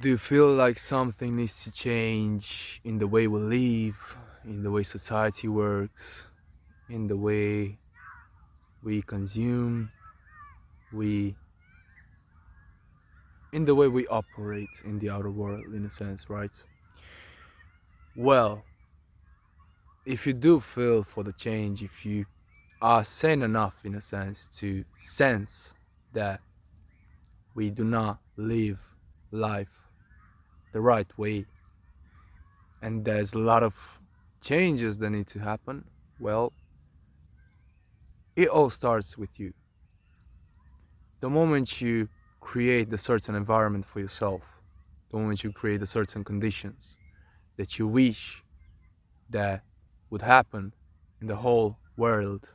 Do you feel like something needs to change in the way we live, in the way society works, in the way we consume, we in the way we operate in the outer world, in a sense, right? Well, if you do feel for the change, if you are sane enough, in a sense, to sense that we do not live life the right way and there's a lot of changes that need to happen, well, it all starts with you. The moment you create a certain environment for yourself, the moment you create a certain conditions that you wish that would happen in the whole world,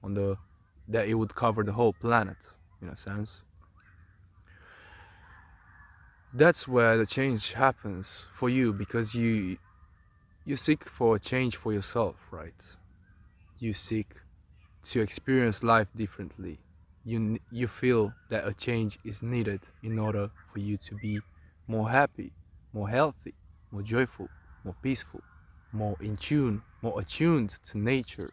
on the that it would cover the whole planet, in a sense, that's where the change happens for you, because you seek for a change for yourself, right? You seek to experience life differently. You feel that a change is needed in order for you to be more happy, more healthy, more joyful, more peaceful, more in tune, more attuned to nature,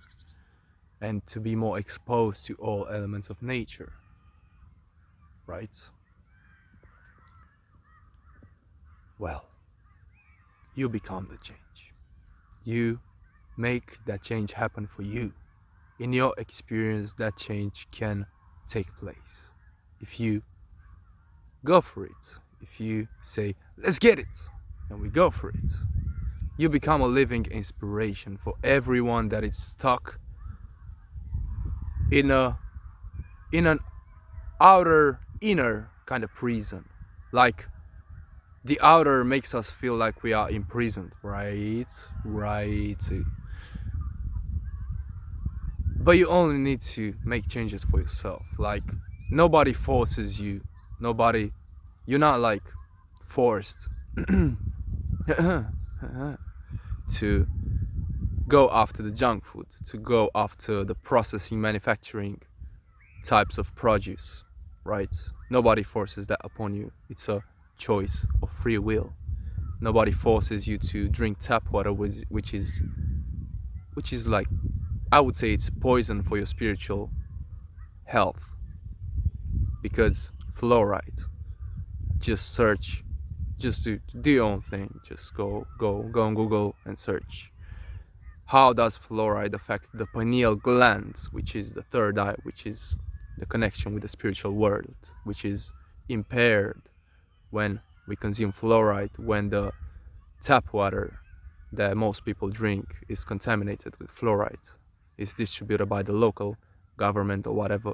and to be more exposed to all elements of nature, right? Well, you become the change. You make that change happen for you. In your experience, that change can take place if you go for it. If you say, let's get it, and we go for it, you become a living inspiration for everyone that is stuck in a in an outer inner kind of prison. Like the outer makes us feel like we are imprisoned, right? Right. But you only need to make changes for yourself. Like nobody forces you. Nobody, you're not like forced to go after the junk food, to go after the processing, manufacturing types of produce, right? Nobody forces that upon you. It's a choice of free will. Nobody forces you to drink tap water, which is like, I would say it's poison for your spiritual health, because fluoride. Just search, just do your own thing. Just go on Google and search. How does fluoride affect the pineal glands, which is the third eye, which is the connection with the spiritual world, which is impaired when we consume fluoride, when the tap water that most people drink is contaminated with fluoride, is distributed by the local government or whatever,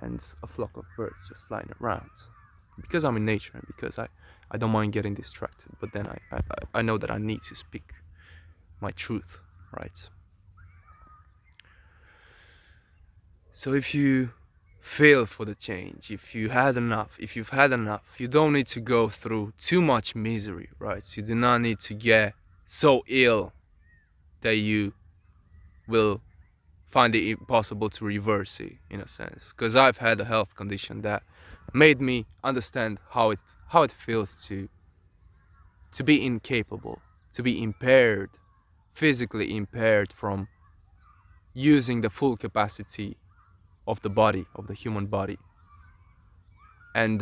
and a flock of birds just flying around. Because I'm in nature and because I don't mind getting distracted, but then I know that I need to speak my truth, right? So if you feel for the change, if you've had enough, you don't need to go through too much misery, right? You do not need to get so ill that you will find it impossible to reverse it, in a sense. Because I've had a health condition that made me understand how it feels to be incapable, to be impaired, physically impaired from using the full capacity of the body, of the human body. And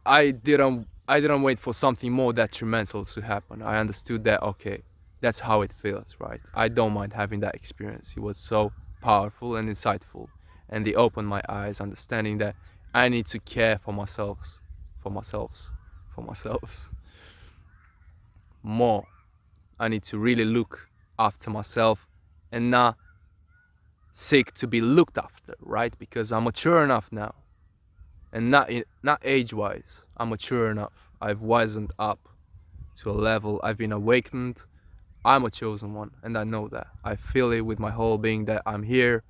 I didn't wait for something more detrimental to happen. I understood that, okay, that's how it feels, right? I don't mind having that experience. It was so powerful and insightful, and they opened my eyes, understanding that I need to care for myself, for myself, for myself more. I need to really look after myself and not seek to be looked after, right? Because I'm mature enough now, and not age-wise. I'm mature enough. I've wisened up to a level. I've been awakened. I'm a chosen one, and I know that. I feel it with my whole being that I'm here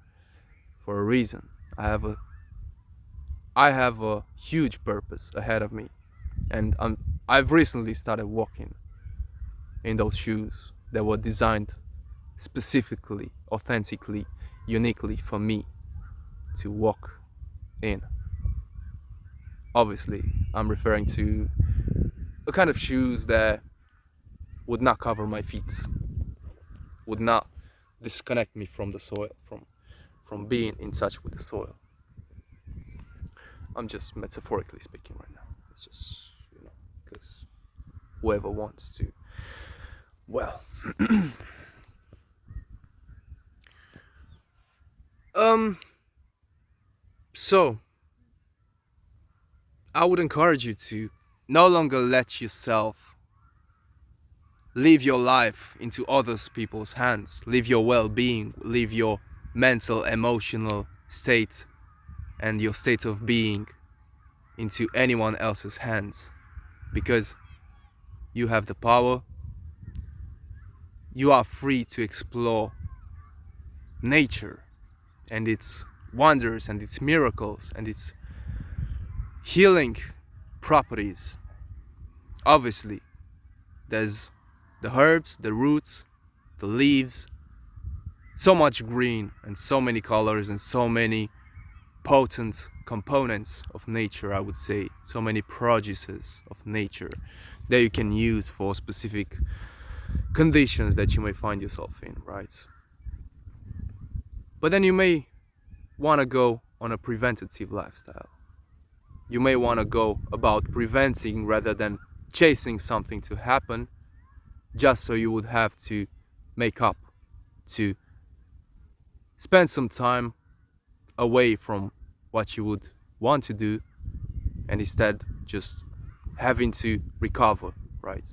for a reason. I have a huge purpose ahead of me, and I've recently started walking in those shoes that were designed specifically, authentically, uniquely for me to walk in. Obviously, I'm referring to a kind of shoes that would not cover my feet, would not disconnect me from the soil, from being in touch with the soil. I'm just metaphorically speaking right now. It's just, because whoever wants to. Well, um, so I would encourage you to no longer let yourself leave your life into others people's hands. Leave your well-being, leave your mental, emotional state and your state of being into anyone else's hands, because you have the power. You are free to explore nature and its wonders and its miracles and its healing properties. Obviously, there's the herbs, the roots, the leaves, so much green and so many colors and so many potent components of nature, I would say, so many produces of nature that you can use for specific conditions that you may find yourself in, right? But then you may want to go on a preventative lifestyle. You may want to go about preventing rather than chasing something to happen, just so you would have to make up, to spend some time away from what you would want to do, and instead just having to recover, right?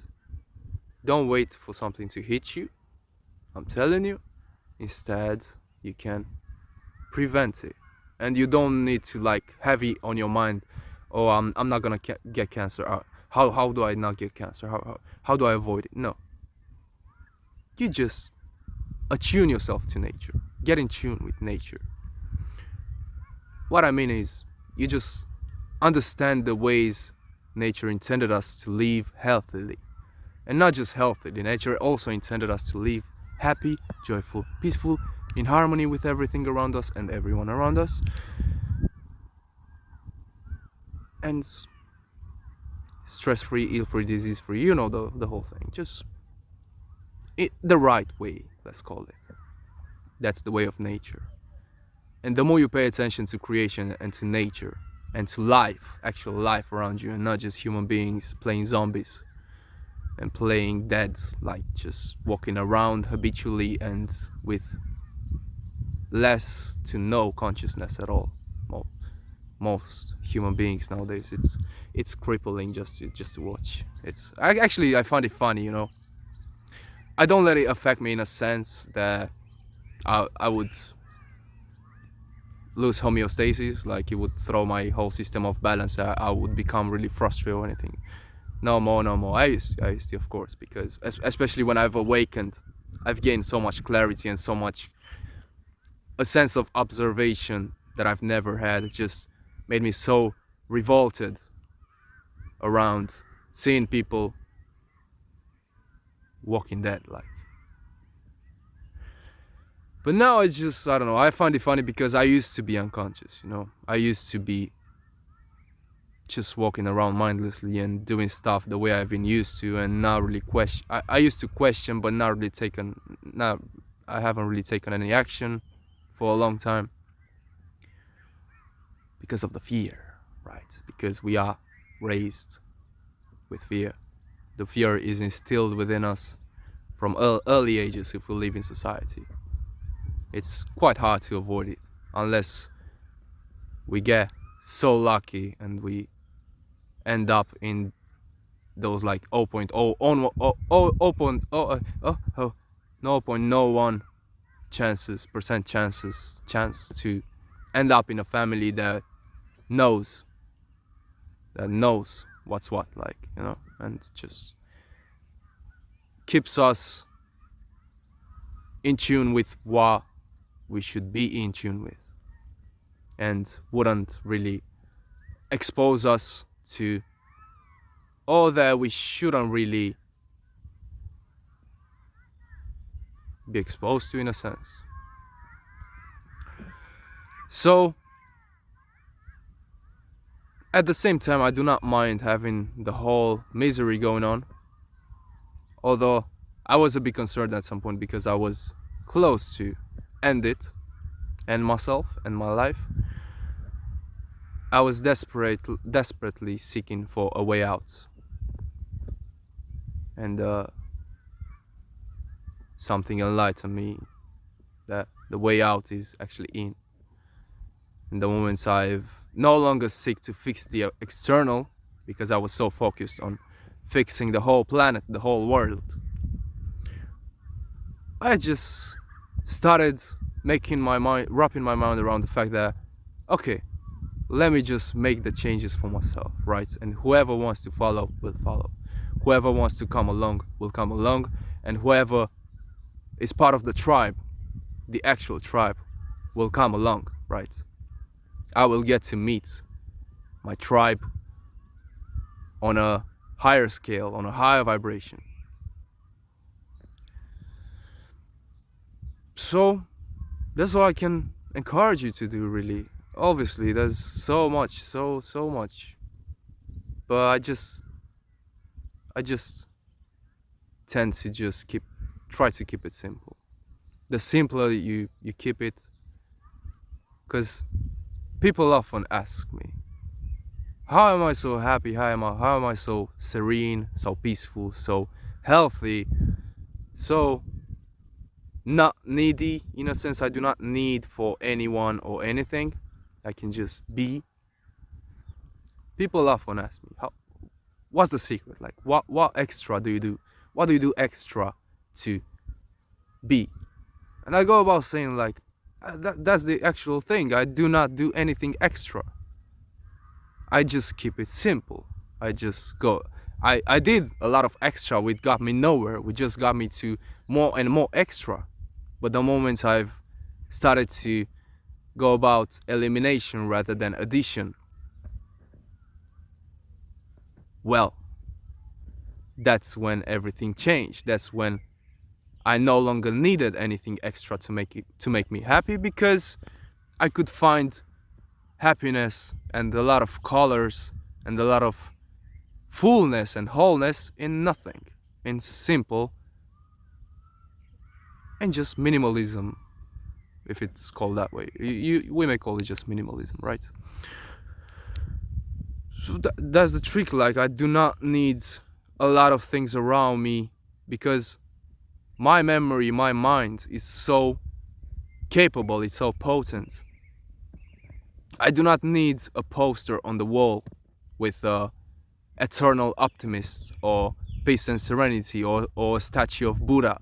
Don't wait for something to hit you. I'm telling you, instead you can prevent it. And you don't need to like have it on your mind, oh, I'm not gonna get cancer. How do I not get cancer? How do I avoid it? No, you just attune yourself to nature. Get in tune with nature. What I mean is, you just understand the ways nature intended us to live healthily. And not just healthily, nature also intended us to live happy, joyful, peaceful, in harmony with everything around us and everyone around us. And stress-free, ill-free, disease-free, the whole thing. Just the right way, let's call it. That's the way of nature. And the more you pay attention to creation and to nature and to life, actual life around you, and not just human beings playing zombies and playing dead, like just walking around habitually and with less to no consciousness at all. Most human beings nowadays, it's crippling just to watch. I find it funny, I don't let it affect me in a sense that I would lose homeostasis, like it would throw my whole system off balance. I would become really frustrated or anything. No more, no more. I used to, of course, because especially when I've awakened, I've gained so much clarity and so much a sense of observation that I've never had. It just made me so revolted around seeing people walking dead, like. But now it's just, I don't know, I find it funny because I used to be unconscious, I used to be just walking around mindlessly and doing stuff the way I've been used to, and not really question. I used to question, but not really taken. Not, I haven't really taken any action for a long time because of the fear, right? Because we are raised with fear. The fear is instilled within us from early ages if we live in society. It's quite hard to avoid it unless we get so lucky and we end up in those like 0.01 chance to end up in a family that knows what's what, like, and just keeps us in tune with what we should be in tune with, and wouldn't really expose us to all that we shouldn't really be exposed to, in a sense. So At the same time, I do not mind having the whole misery going on, although I was a bit concerned at some point because I was close to end it and myself and my life. I was desperately seeking for a way out, and something enlightened me that the way out is actually in. In the moments I've no longer seek to fix the external, because I was so focused on fixing the whole planet, the whole world, I just started making my mind, wrapping my mind around the fact that, okay, let me just make the changes for myself, right? And whoever wants to follow will follow. Whoever wants to come along will come along, and whoever is part of the tribe, the actual tribe, will come along, right? I will get to meet my tribe on a higher scale, on a higher vibration. So that's what I can encourage you to do, really. Obviously, there's so much, so much, but I just tend to just try to keep it simple. The simpler you keep it, because people often ask me, how am I so happy? How am I so serene, so peaceful, so healthy, so not needy? In a sense, I do not need for anyone or anything. I can just be. People often ask me, how, what's the secret? Like, what extra do you do? What do you do extra to be? And I go about saying like, that's the actual thing. I do not do anything extra. I just keep it simple. I just go. I did a lot of extra, which got me nowhere. Which just got me to more and more extra. But the moment I've started to go about elimination rather than addition, well, that's when everything changed. That's when I no longer needed anything extra to make me happy, because I could find happiness and a lot of colors and a lot of fullness and wholeness in nothing, in simple and just minimalism, if it's called that way. We may call it just minimalism, right? So that's the trick. Like, I do not need a lot of things around me, because my memory, my mind is so capable, it's so potent. I do not need a poster on the wall with eternal optimists or peace and serenity, or a statue of Buddha.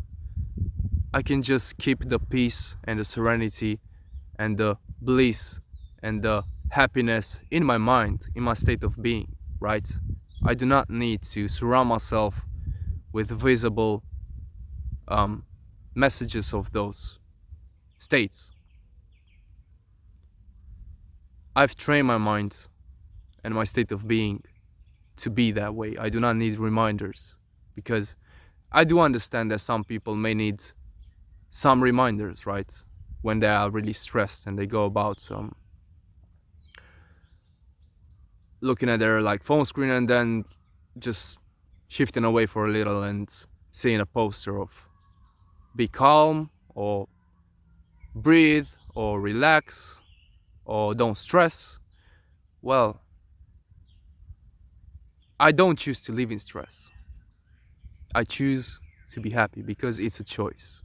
I can just keep the peace and the serenity and the bliss and the happiness in my mind, in my state of being, right? I do not need to surround myself with visible messages of those states. I've trained my mind and my state of being to be that way. I do not need reminders, because I do understand that some people may need some reminders, right? When they are really stressed and they go about looking at their like phone screen and then just shifting away for a little and seeing a poster of be calm or breathe or relax or don't stress. Well, I don't choose to live in stress. I choose to be happy, because it's a choice.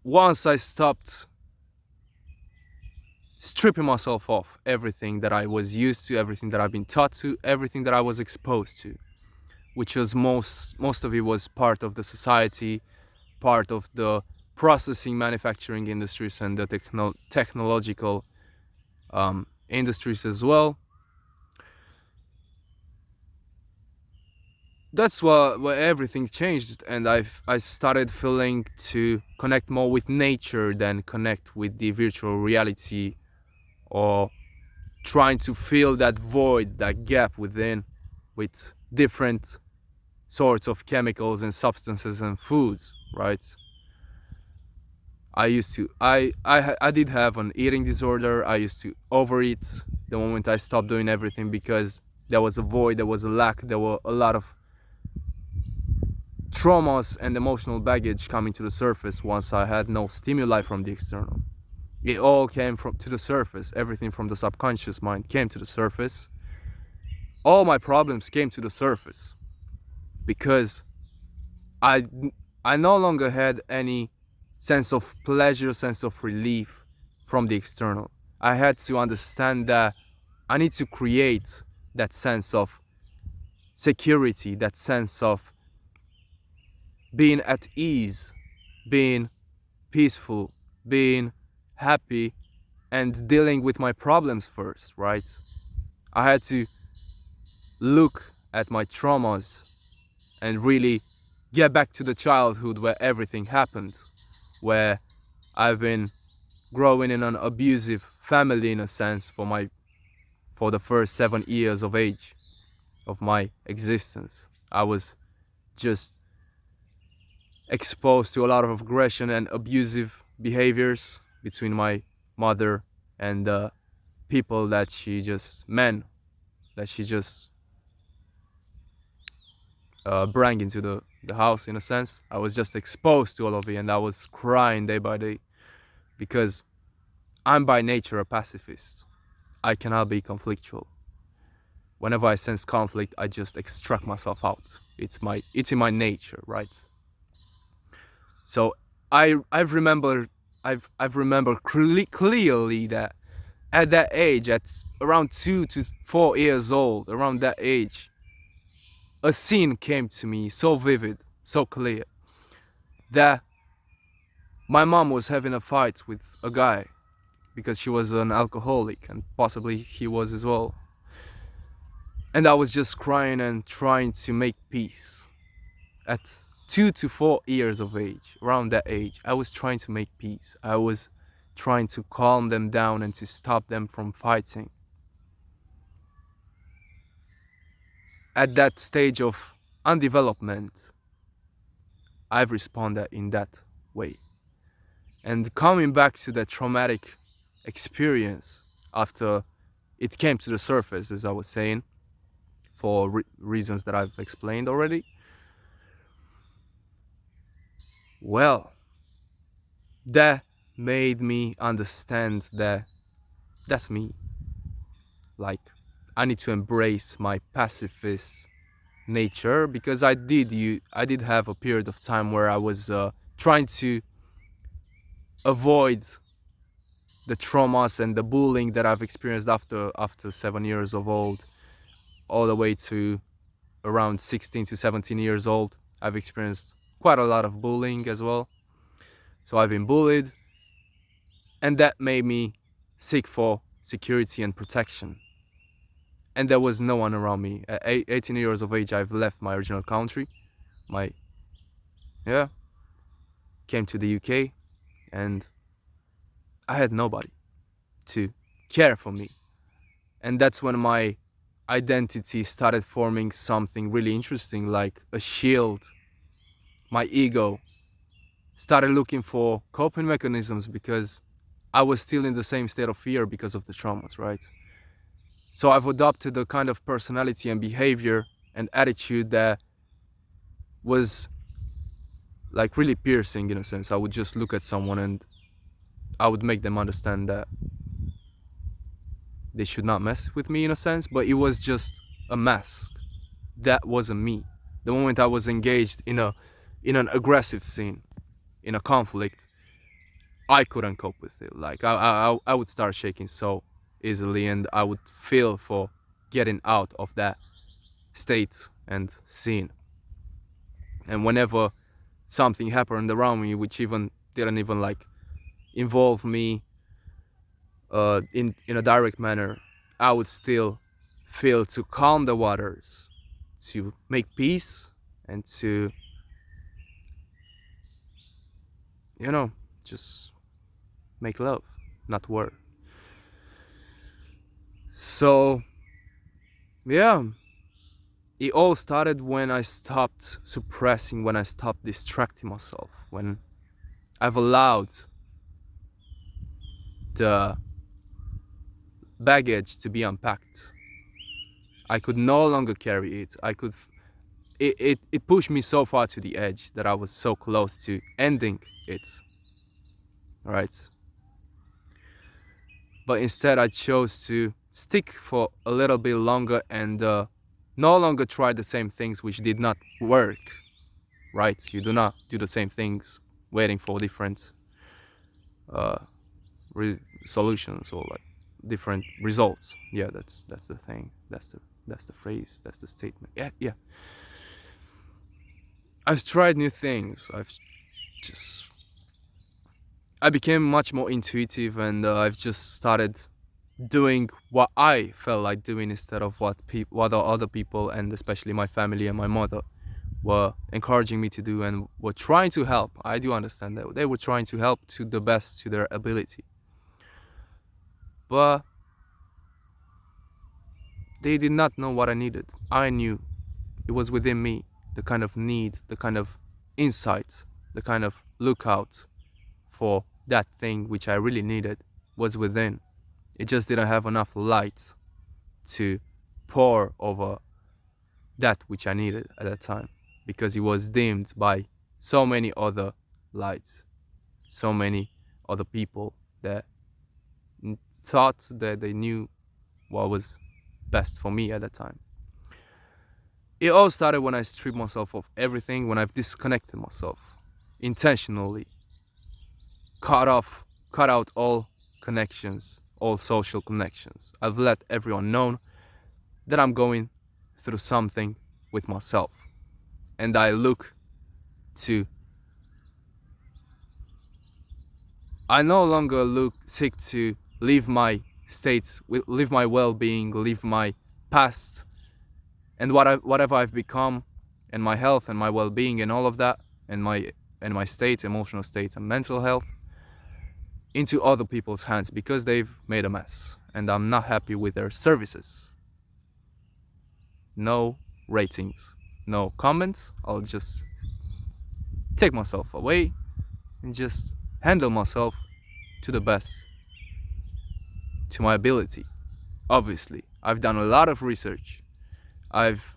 Once I stopped stripping myself off everything that I was used to, everything that I've been taught to, everything that I was exposed to, which was most of it was part of the society, part of the processing manufacturing industries and the technological industries as well. That's where everything changed, and I started feeling to connect more with nature than connect with the virtual reality, or trying to fill that void, that gap within, with different sorts of chemicals and substances and foods, right? I did have an eating disorder. I used to overeat The moment I stopped doing everything, because there was a void, there was a lack, there were a lot of traumas and emotional baggage coming to the surface once I had no stimuli from the external. It all came to the surface. Everything from the subconscious mind came to the surface. All my problems came to the surface because I I no longer had any sense of pleasure, sense of relief from the external. I had to understand that I need to create that sense of security, that sense of being at ease, being peaceful, being happy, and dealing with my problems first, right? I had to look at my traumas and really get back to the childhood where everything happened, where I've been growing in an abusive family in a sense for the first 7 years of age of my existence. I was just exposed to a lot of aggression and abusive behaviors between my mother and the people that she just men that she just bring into the house in a sense. I was just exposed to all of it, and I was crying day by day because I'm by nature a pacifist. I cannot be conflictual. Whenever I sense conflict, I just extract myself out. It's in my nature, right? So I've remembered clearly that at that age, at around 2 to 4 years old, around that age, a scene came to me so vivid, so clear, that my mom was having a fight with a guy because she was an alcoholic and possibly he was as well. And I was just crying and trying to make peace. At 2 to 4 years of age, around that age, I was trying to make peace. I was trying to calm them down and to stop them from fighting. At that stage of undevelopment, I've responded in that way. And coming back to that traumatic experience after it came to the surface, as I was saying, for reasons that I've explained already, well, that made me understand that that's me. Like, I need to embrace my pacifist nature because I did have a period of time where I was trying to avoid the traumas and the bullying that I've experienced after 7 years of old, all the way to around 16 to 17 years old. I've experienced quite a lot of bullying as well. So I've been bullied, and that made me seek for security and protection. And there was no one around me. At 18 years of age, I've left my original country. My yeah, came to the UK, and I had nobody to care for me. And that's when my identity started forming something really interesting, like a shield. My ego started looking for coping mechanisms because I was still in the same state of fear because of the traumas, right? So I've adopted a kind of personality and behavior and attitude that was like really piercing in a sense. I would just look at someone and I would make them understand that they should not mess with me in a sense, but it was just a mask. That wasn't me. The moment I was engaged in an aggressive scene, in a conflict, I couldn't cope with it. Like I would start shaking so easily, and I would feel for getting out of that state and scene. And whenever something happened around me, which even didn't even like involve me in a direct manner, I would still feel to calm the waters, to make peace, and to just make love, not war. So yeah, it all started when I stopped suppressing, when I stopped distracting myself, when I've allowed the baggage to be unpacked. I could no longer carry it. It pushed me so far to the edge that I was so close to ending it. Right? But instead I chose to stick for a little bit longer and no longer try the same things which did not work. Right? You do not do the same things waiting for different uh, solutions or like different results. Yeah, that's the thing. That's the phrase. That's the statement. Yeah, yeah. I've tried new things. Just I became much more intuitive, and I've just started doing what I felt like doing instead of what other people, and especially my family and my mother, were encouraging me to do and were trying to help. I do understand that they were trying to help to the best to their ability, but they did not know what I needed. I knew it was within me, the kind of need, the kind of insight, the kind of lookout for that thing which I really needed was within. It just didn't have enough light to pour over that which I needed at that time because it was dimmed by so many other lights, so many other people that thought that they knew what was best for me at that time. It all started when I stripped myself of everything, when I've disconnected myself intentionally, cut out all connections, all social connections. I've let everyone know that I'm going through something with myself. And I no longer seek to live my states, live my well-being, live my past and whatever I've become and my health and my well-being and all of that and my state, emotional state and mental health into other people's hands because they've made a mess and I'm not happy with their services. No ratings, no comments. I'll just take myself away and just handle myself to the best to my ability. Obviously, I've done a lot of research. I've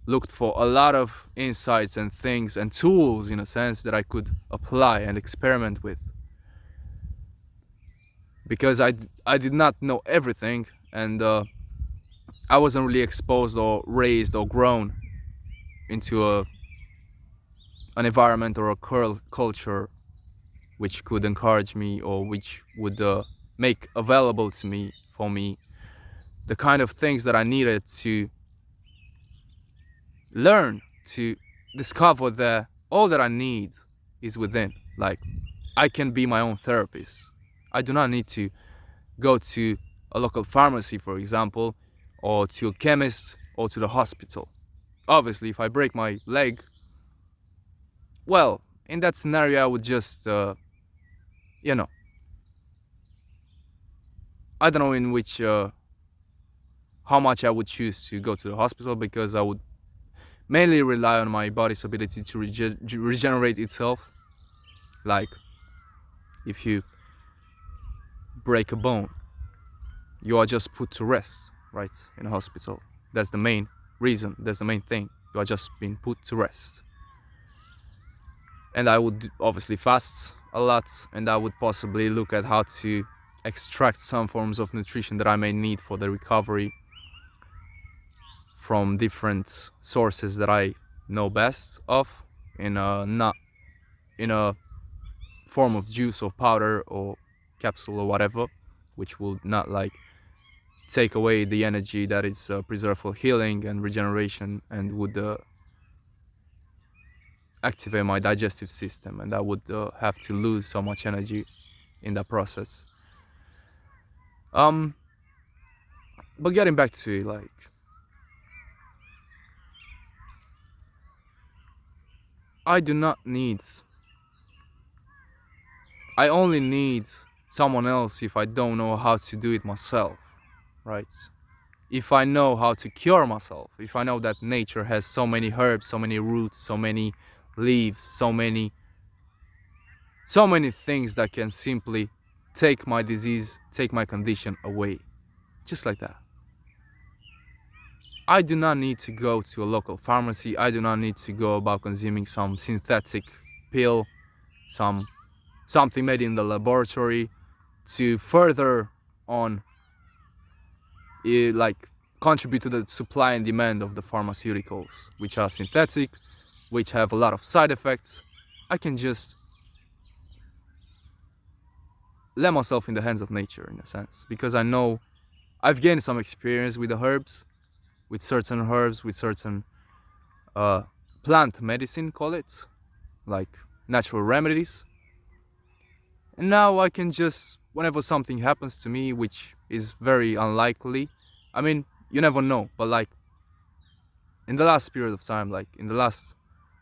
looked for a lot of insights and things and tools in a sense that I could apply and experiment with because I did not know everything and I wasn't really exposed or raised or grown into an environment or a culture which could encourage me or which would make available to me for me the kind of things that I needed to learn to discover that all that I need is within. Like I can be my own therapist. I do not need to go to a local pharmacy, for example, or to a chemist or to the hospital. Obviously, if I break my leg, well, in that scenario, I would just, you know, I don't know in which, how much I would choose to go to the hospital because I would mainly rely on my body's ability to regenerate itself. Like, if you break a bone, you are just put to rest, right, in a hospital. That's the main reason, that's the main thing. You are just being put to rest. And I would obviously fast a lot, and I would possibly look at how to extract some forms of nutrition that I may need for the recovery from different sources that I know best of, in a not in a form of juice or powder or capsule or whatever, which will not like take away the energy that is preserved for healing and regeneration and would activate my digestive system, and I would have to lose so much energy in that process. Um, but getting back to it, like I do not need. I only need someone else if I don't know how to do it myself, right? If I know how to cure myself, if I know that nature has so many herbs, so many roots, so many leaves, so many things that can simply take my disease, take my condition away. just like that. I do not need to go to a local pharmacy. I do not need to go about consuming some synthetic pill, some something made in the laboratory to further on like contribute to the supply and demand of the pharmaceuticals, which are synthetic, which have a lot of side effects. I can just let myself in the hands of nature in a sense, because I know I've gained some experience with the herbs, with certain uh, plant medicine, call it, like natural remedies. And now I can just, whenever something happens to me, which is very unlikely, I mean, you never know, but like in the last period of time, like in the last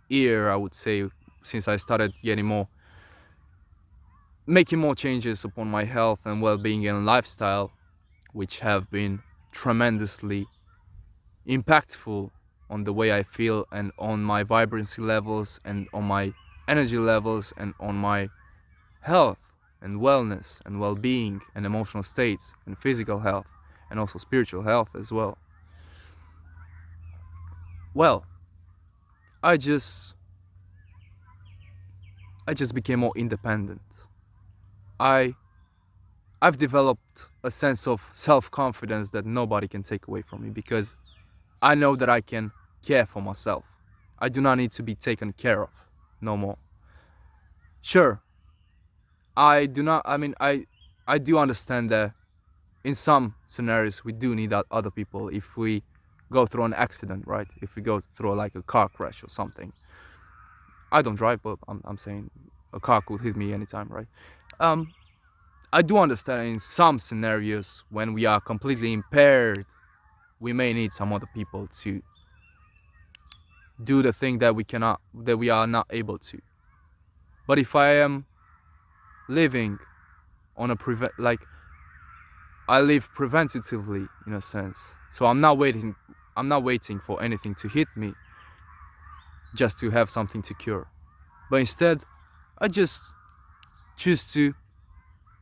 year, I would say, since I started getting more, making more changes upon my health and well-being and lifestyle, which have been tremendously impactful on the way I feel and on my vibrancy levels and on my energy levels and on my health and wellness and well-being and emotional states and physical health and also spiritual health as well. Well, I just I just became more independent. I I've developed a sense of self-confidence that nobody can take away from me because I know that I can care for myself. I do not need to be taken care of no more. Sure, I do not I do understand that in some scenarios we do need other people if we go through an accident, right? If we go through like a car crash or something. I don't drive, but I'm saying a car could hit me anytime, right? Um, I do understand in some scenarios when we are completely impaired, we may need some other people to do the thing that we are not able to. But if I am living on a like I live preventatively in a sense, so I'm not waiting for anything to hit me just to have something to cure. But instead, I just choose to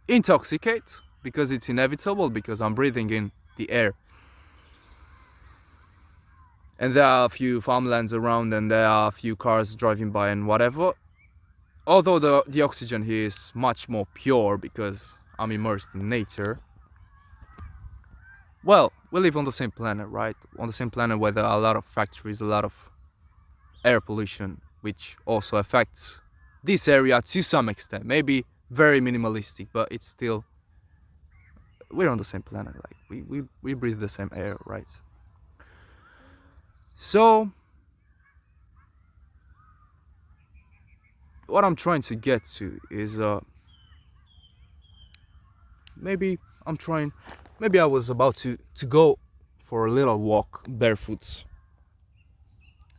intoxicate because it's inevitable, because I'm breathing in the air. And there are a few farmlands around and there are a few cars driving by and whatever. Although the oxygen here is much more pure because I'm immersed in nature. Well, we live on the same planet, right? On the same planet where there are a lot of factories, a lot of air pollution, which also affects this area to some extent. Maybe very minimalistic, but it's still, we're on the same planet. Like we breathe the same air, right? So what I'm trying to get to is maybe I'm trying, maybe I was about to go for a little walk barefoot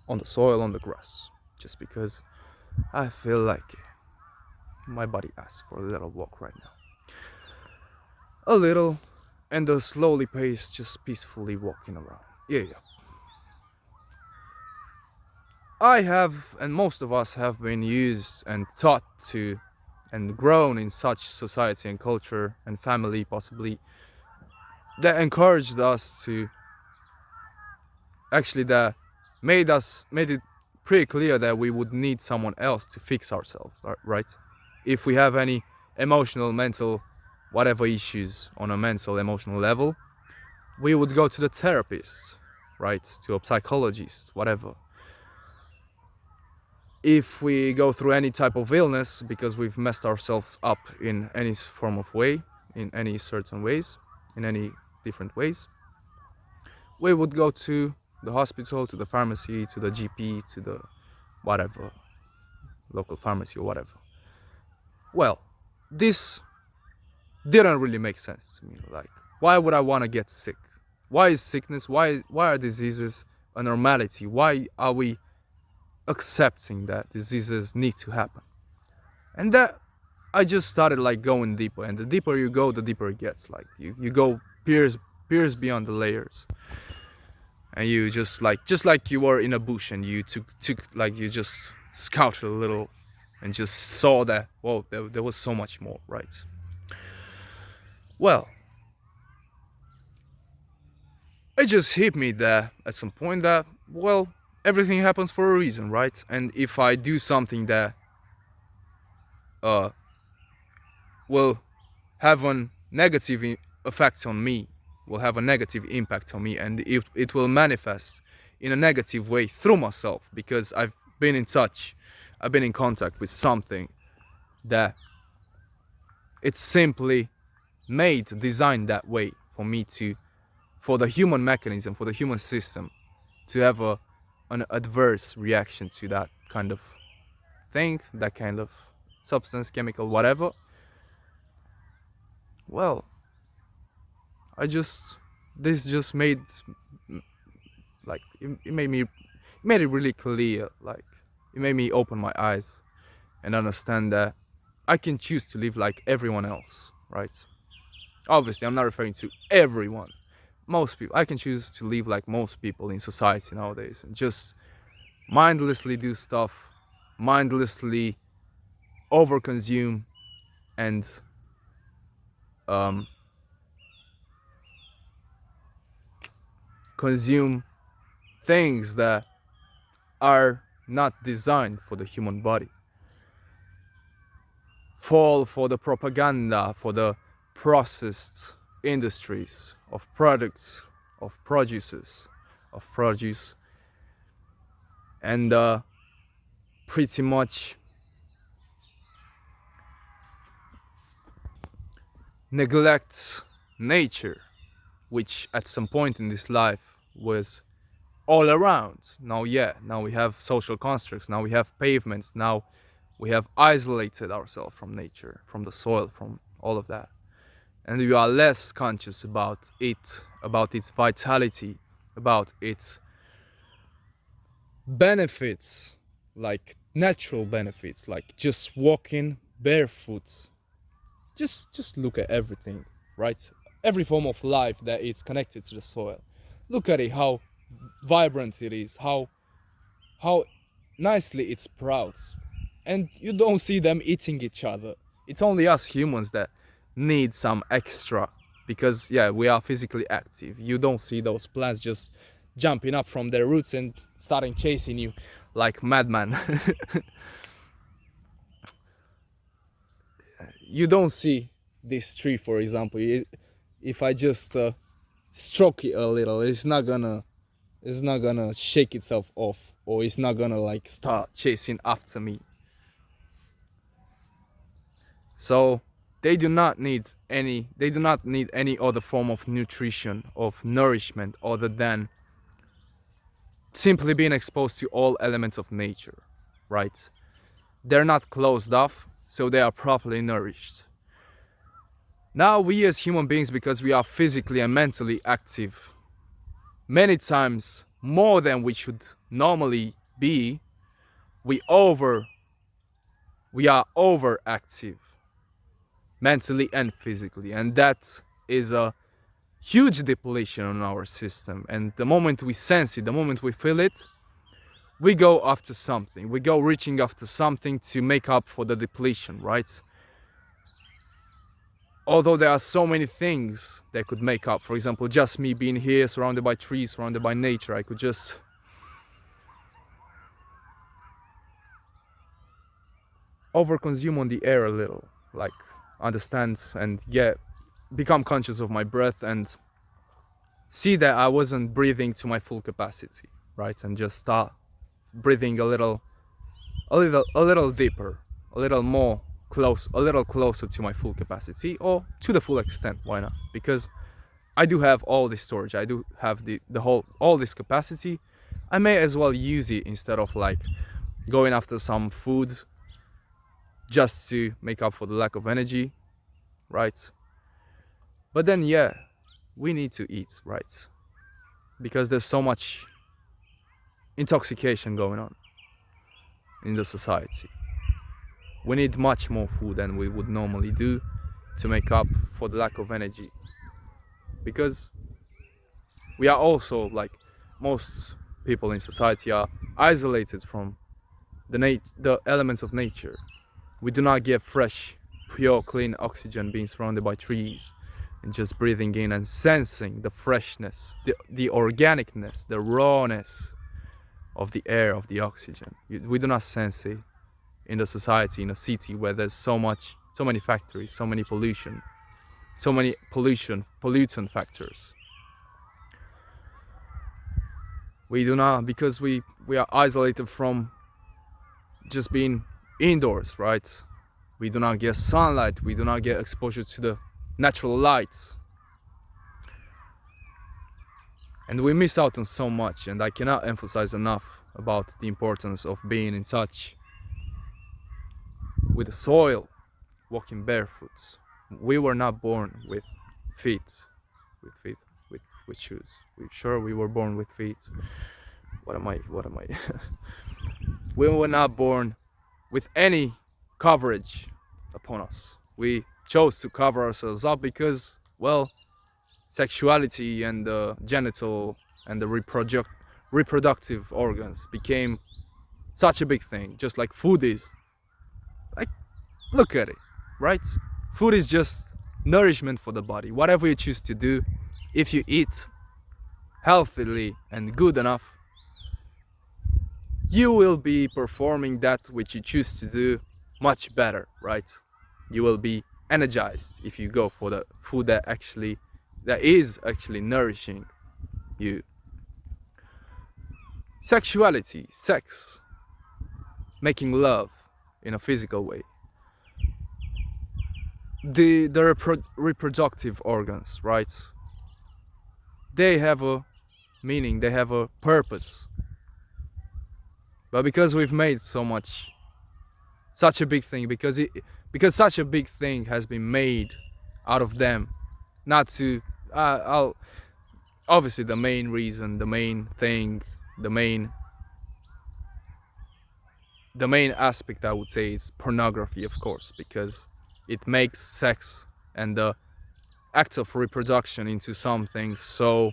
on the soil, on the grass, just because I feel like my body asks for a little walk right now. A little, and a slowly paced, just peacefully walking around. Yeah. I have, and most of us have been used and taught to, and grown in such society and culture and family, possibly, that encouraged us to, actually, that made it pretty clear that we would need someone else to fix ourselves, right? If we have any emotional, mental, whatever issues on a mental, emotional level, we would go to the therapist, right? To a psychologist, whatever. If we go through any type of illness because we've messed ourselves up in any form of way, in any certain ways, in any different ways, we would go to the hospital, to the pharmacy, to the GP, to the whatever, local pharmacy or whatever. Well, this didn't really make sense to me. Like, why would I want to get sick? Why is sickness, why are diseases a normality? Why are we accepting that diseases need to happen? And that, I just started like going deeper, and the deeper you go, the deeper it gets. Like you go peers beyond the layers, and you just like you were in a bush and you took like you just scouted a little and just saw that, whoa, there was so much more, right? Well, it just hit me that at some point that, well, everything happens for a reason, right? And if I do something that uh will have a negative effect on me, will have a negative impact on me, and it will manifest in a negative way through myself, because been in touch I've been in contact with something that it's simply made, designed that way for me to, for the human mechanism, for the human system to have an adverse reaction to that kind of thing, that kind of substance, chemical, whatever. Well, I just, this just made, like, it made me, it made it really clear, like, it made me open my eyes and understand that I can choose to live like everyone else, right? Obviously, I'm not referring to everyone. Most people, I can choose to live like most people in society nowadays and just mindlessly do stuff, mindlessly overconsume, and um, consume things that are not designed for the human body. Fall for the propaganda, for the processed industries of products, of produces, of produce, and pretty much neglects nature, which at some point in this life was all around. Now, yeah, now we have social constructs, now we have pavements, now we have isolated ourselves from nature, from the soil, from all of that. And we are less conscious about it, about its vitality, about its benefits, like natural benefits, like just walking barefoot. Just look at everything, right? Every form of life that is connected to the soil. Look at it, how vibrant it is, how nicely it sprouts. And you don't see them eating each other. It's only us humans that need some extra, because yeah, we are physically active. You don't see those plants just jumping up from their roots and starting chasing you like madman. You don't see this tree, for example. If I just stroke it a little, it's not gonna shake itself off, or it's not gonna like start chasing after me. So they do not need any other form of nutrition, of nourishment, other than simply being exposed to all elements of nature, right? They're not closed off, so they are properly nourished. Now we as human beings, because we are physically and mentally active, many times more than we should normally be, we are overactive mentally and physically, and that is a huge depletion on our system. And the moment we sense it, the moment we feel it, we go after something, we go reaching after something to make up for the depletion, right? Although there are so many things that could make up. For example, just me being here surrounded by trees, surrounded by nature, I could just overconsume on the air a little, like understand and become conscious of my breath and see that I wasn't breathing to my full capacity, right? And just start breathing a little deeper, a little more close, a little closer to my full capacity, or to the full extent. Why not? Because I do have all this storage, I do have the whole, all this capacity. I may as well use it instead of like going after some food just to make up for the lack of energy, right? But then yeah, we need to eat, right? Because there's so much intoxication going on in the society. We need much more food than we would normally do to make up for the lack of energy, because we are also, like most people in society, are isolated from the elements of nature. We do not get fresh, pure, clean oxygen being surrounded by trees, and just breathing in and sensing the freshness, the organicness, the rawness of the air, of the oxygen. We do not sense it in the society, in a city where there's so many factories, so many pollutant factors. We do not, because we are isolated from just being indoors, right? We do not get sunlight, we do not get exposure to the natural lights, and we miss out on so much. And I cannot emphasize enough about the importance of being in touch with the soil, walking barefoot. We were not born with feet, with shoes. We were born with feet. What am I? We were not born with any coverage upon us. We chose to cover ourselves up because, well, sexuality and the genital and the reproductive organs became such a big thing, just like food is. Like, look at it, right? Food is just nourishment for the body. Whatever you choose to do, if you eat healthily and good enough, you will be performing that which you choose to do much better, right? You will be energized if you go for the food that is actually nourishing you. Sexuality, sex, making love in a physical way. The reproductive organs, right? They have a meaning, they have a purpose. But because we've made such a big thing, because such a big thing has been made out of them, not to, obviously the main reason, the main thing, the main aspect I would say is pornography, of course, because it makes sex and the act of reproduction into something so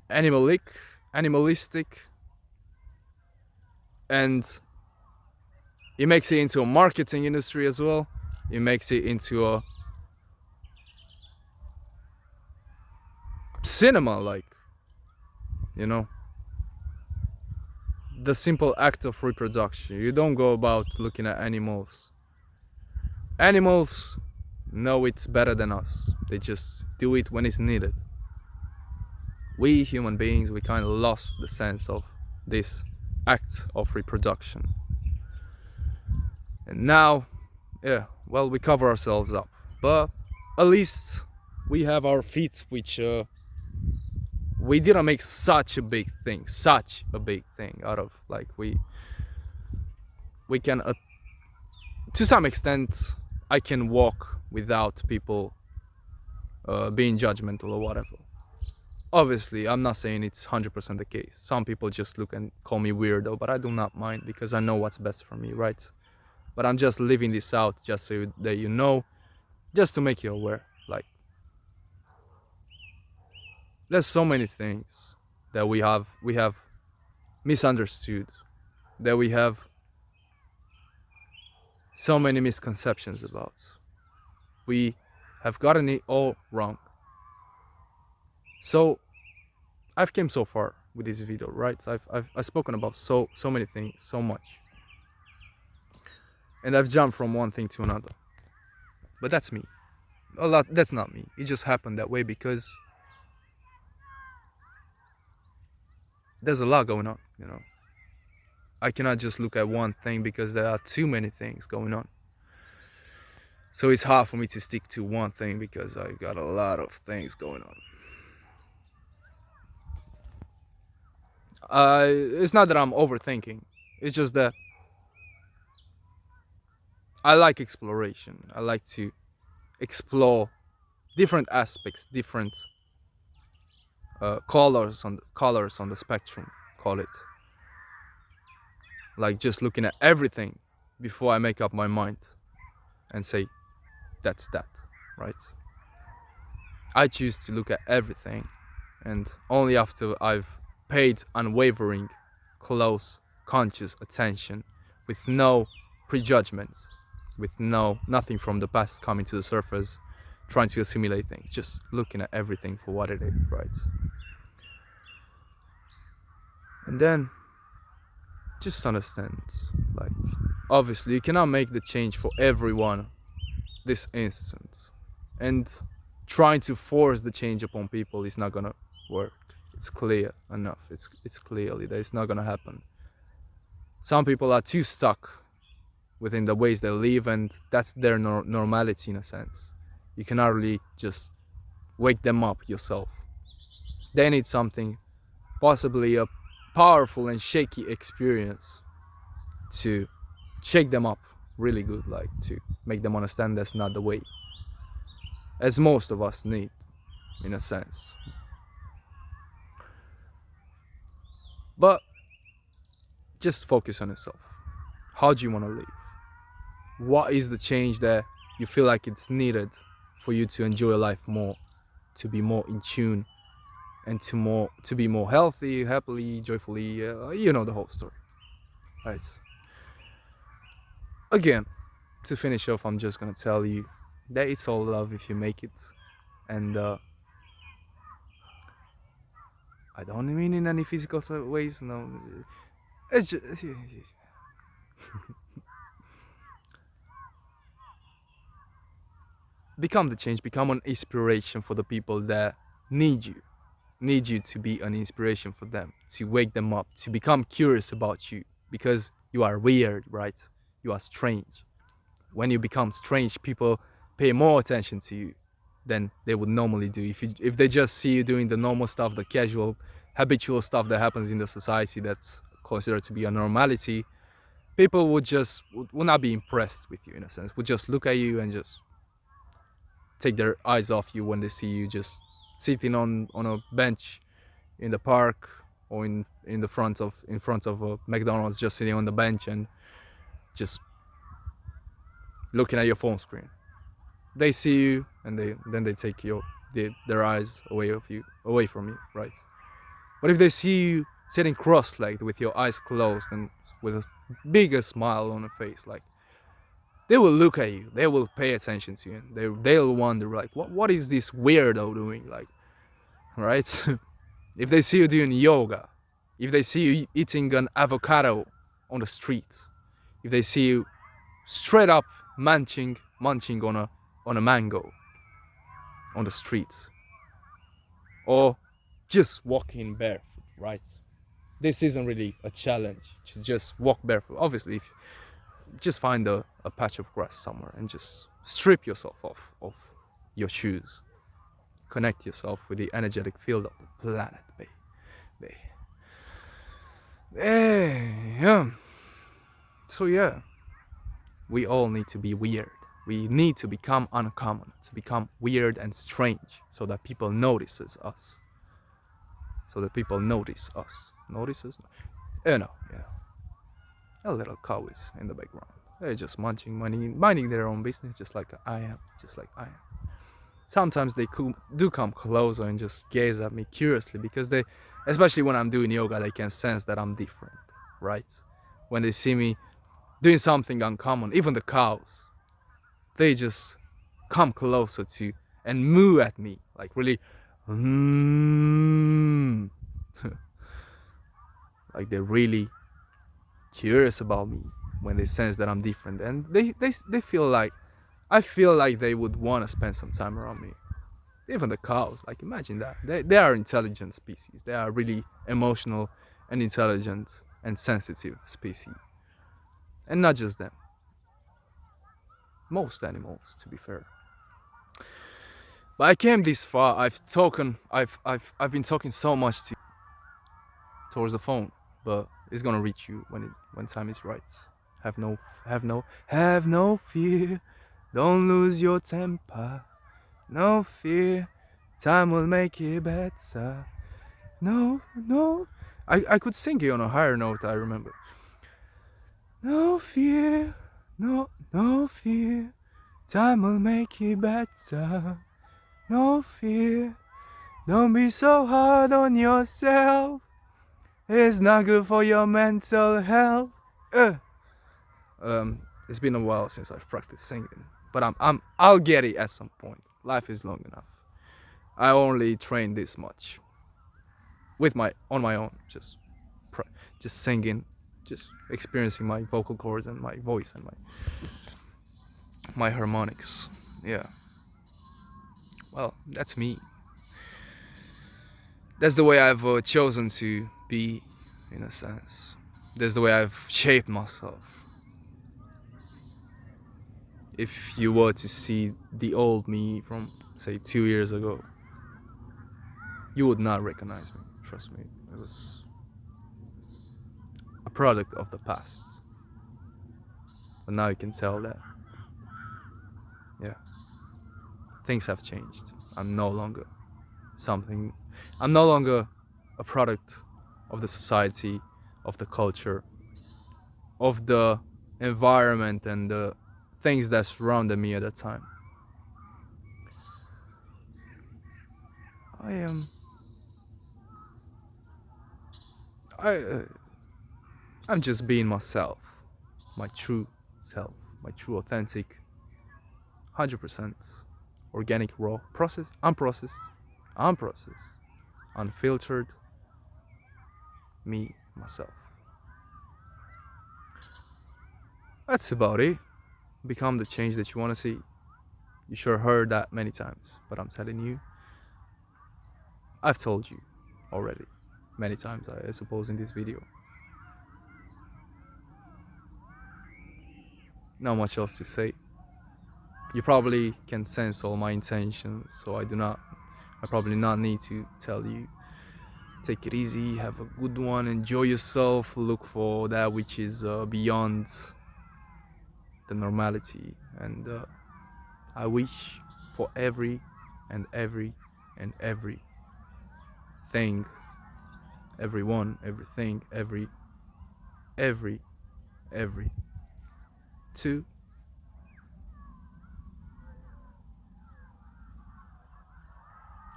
animalistic, and it makes it into a marketing industry as well. It makes it into a cinema, like, you know, the simple act of reproduction. You don't go about looking at animals. Animals know it's better than us. They just do it when it's needed. We human beings, we kind of lost the sense of this act of reproduction. And now, yeah, well, we cover ourselves up. But at least we have our feet, which we didn't make such a big thing out of. Like, we can, to some extent, I can walk without people being judgmental or whatever. Obviously, I'm not saying it's 100% the case. Some people just look and call me weirdo, but I do not mind because I know what's best for me, right? But I'm just living this out just so that you know, just to make you aware. Like, there's so many things that we have misunderstood, that we have so many misconceptions about. We have gotten it all wrong. So I've came so far with this video, right? I've spoken about so many things, so much, and I've jumped from one thing to another. But that's me. That's not me. It just happened that way because there's a lot going on, you know. I cannot just look at one thing because there are too many things going on. So it's hard for me to stick to one thing because I've got a lot of things going on. It's not that I'm overthinking. It's just that I like exploration. I like to explore different aspects, different colors on the spectrum, call it. Like, just looking at everything before I make up my mind and say, that's that, right? I choose to look at everything, and only after I've paid unwavering, close, conscious attention with no prejudgments, with nothing from the past coming to the surface, trying to assimilate things, just looking at everything for what it is, right? And then just understand, like, obviously you cannot make the change for everyone this instant, and trying to force the change upon people is not gonna work. It's clear enough. It's clearly that it's not gonna happen. Some people are too stuck within the ways they live, and that's their normality in a sense. You cannot really just wake them up yourself. They need something, possibly a powerful and shaky experience, to shake them up really good, like to make them understand that's not the way, as most of us need in a sense. But just focus on yourself. How do you want to live? What is the change that you feel like it's needed for you to enjoy life more, to be more in tune, and to be more healthy, happily, joyfully, you know the whole story, right? Again, to finish off, I'm just gonna tell you that it's all love if you make it, and I don't mean in any physical ways. No, it's just become the change, become an inspiration for the people that need you to be an inspiration for them, to wake them up, to become curious about you, because you are weird, right? You are strange. When you become strange, people pay more attention to you than they would normally do. If they just see you doing the normal stuff, the casual, habitual stuff that happens in the society that's considered to be a normality, people would not be impressed with you in a sense. Would just look at you and just take their eyes off you when they see you just sitting on a bench in the park, or in front of a McDonald's, just sitting on the bench and just looking at your phone screen. They see you and they take their eyes away from you, right? But if they see you sitting cross-legged with your eyes closed and with a bigger smile on your face, like, they will look at you, they will pay attention to you, they'll wonder, like, what is this weirdo doing, like, right? If they see you doing yoga, if they see you eating an avocado on the street, if they see you straight up munching on a mango on the street, or just walking barefoot, right? This isn't really a challenge to just walk barefoot. Obviously, if just find a patch of grass somewhere and just strip yourself off of your shoes, connect yourself with the energetic field of the planet, babe. Yeah. So yeah, we all need to be weird. We need to become uncommon, to become weird and strange, so that people notices us. So that people notice us. Notices? Yeah. A little cow is in the background. They're just minding their own business, just like I am. Sometimes they do come closer and just gaze at me curiously, because they, especially when I'm doing yoga, they can sense that I'm different, right? When they see me doing something uncommon, even the cows, they just come closer to and moo at me, like really, like they're really curious about me when they sense that I'm different, and they feel like, I feel like they would want to spend some time around me. Even the cows, like, imagine that. They are intelligent species. They are really emotional and intelligent and sensitive species. And not just them. Most animals, to be fair. But I came this far. I've been talking so much towards the phone, but it's gonna reach you when time is right. Have no fear. Don't lose your temper. No fear, time will make it better. No. I could sing it on a higher note, I remember. No fear, no fear, time will make it better. No fear, don't be so hard on yourself. It's not good for your mental health. It's been a while since I've practiced singing, but I'll get it at some point. Life is long enough. I only train this much with on my own, just singing, just experiencing my vocal cords and my voice and my harmonics. Yeah. Well, that's me. That's the way I've chosen to be, in a sense. That's the way I've shaped myself. If you were to see the old me from, say, 2 years ago, you would not recognize me. Trust me. It was a product of the past. But now you can tell that, yeah, things have changed. I'm no longer something, I'm no longer a product of the society, of the culture, of the environment and the things that surrounded me at that time. I am, I, I'm just being myself, my true self, my true authentic, 100% organic, raw, unprocessed, unfiltered me, myself. That's about it. Become the change that you want to see. You sure heard that many times, but I'm telling you, I've told you already many times, I suppose, in this video. Not much else to say. You probably can sense all my intentions, so I probably not need to tell you. Take it easy, have a good one, enjoy yourself, look for that which is beyond the normality, and I wish for every and every and every thing, everyone, everything, every, to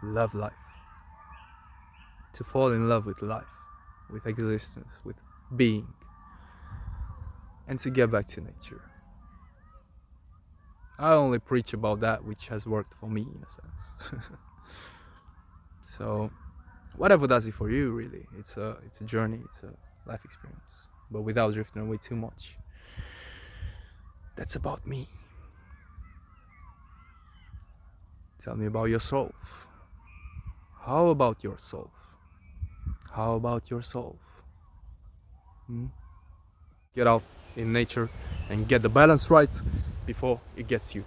love life, to fall in love with life, with existence, with being, and to get back to nature. I only preach about that which has worked for me, in a sense. So whatever does it for you, really, it's a journey, it's a life experience, but without drifting away too much. That's about me. Tell me about yourself. How about yourself? How about yourself? Get out in nature and get the balance right before it gets you.